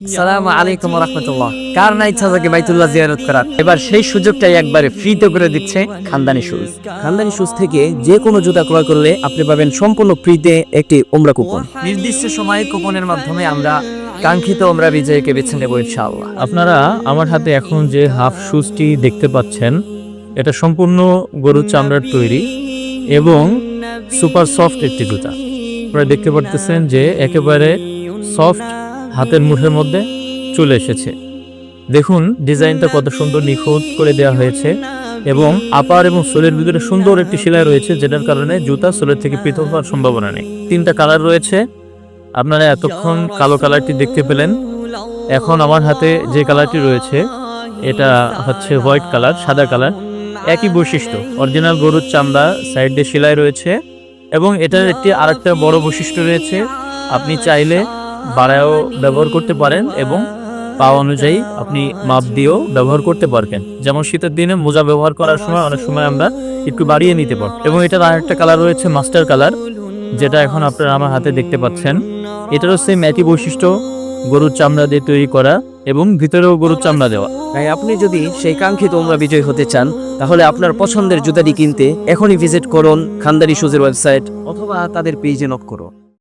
আসসালামু আলাইকুম ওয়া রাহমাতুল্লাহ। কার না ইচ্ছা থাকে বাইতুল্লাহ জিয়ারত করার? এবার সেই সুযোগটাই একবারে ফ্রিতে করে দিচ্ছে খানদানি শুজ। খানদানি শুজ থেকে যে কোনো জুতা ক্রয় করলে আপনি পাবেন সম্পূর্ণ ফ্রিতে একটি উমরা কুপন। নির্দিষ্ট সময়ে কুপনের মাধ্যমে আমরা কাঙ্ক্ষিত উমরা বিজয়ীকে বেছে নেব ইনশাআল্লাহ। আপনারা আমার হাতে এখন যে হাফ শুজটি দেখতে পাচ্ছেন, এটা সম্পূর্ণ গরুর চামড়ার তৈরি এবং সুপার সফট একটি জুতা। আপনারা দেখতে পাচ্ছেন যে একেবারে সফট, হাতের মুঠের মধ্যে চলে এসেছে। দেখুন ডিজাইনটা কত সুন্দর নিখুঁত করে দেওয়া হয়েছে এবং আপার এবং সোলের ভিতরে সুন্দর একটি সেলাই রয়েছে, যেটার কারণে জুতা সোলের থেকে পৃথক হওয়ার সম্ভাবনা নেই। 3টা কালার রয়েছে। আপনারা এতক্ষণ কালো কালারটি দেখতে পেলেন, এখন আমার হাতে যে কালারটি রয়েছে এটা হচ্ছে হোয়াইট কালার, সাদা কালার। একই বৈশিষ্ট্য, অরিজিনাল গরুর চামড়া, সাইড দিয়ে সেলাই রয়েছে এবং এটার একটি আরেকটা বড় বৈশিষ্ট্য রয়েছে, আপনি চাইলে বাড়ায়ও ব্যবহার করতে পারেন এবং পা অনুযায়ী আপনি মাপ দিয়েও ব্যবহার করতে পারবেন। যেমন শীতের দিনে মোজা ব্যবহার করার সময় অনেক সময় আমরা একটু বাড়িয়ে নিতে পারি। এবং এটার আরেকটা কালার রয়েছে মাস্টার কালার, যেটা এখন আপনারা আমার হাতে দেখতে পাচ্ছেন। এটারও সেম একই বৈশিষ্ট্য, গরুর চামড়া দিয়ে তৈরি করা এবং ভিতরেও গরুর চামড়া দেওয়া। তাই আপনি যদি সেই কাঙ্ক্ষিত উমরা বিজয়ী হতে চান, তাহলে আপনার পছন্দের জুতাটি কিনতে এখনই ভিজিট করুন খানদানি শুজের ওয়েবসাইট অথবা তাদের পেজে নক করুন।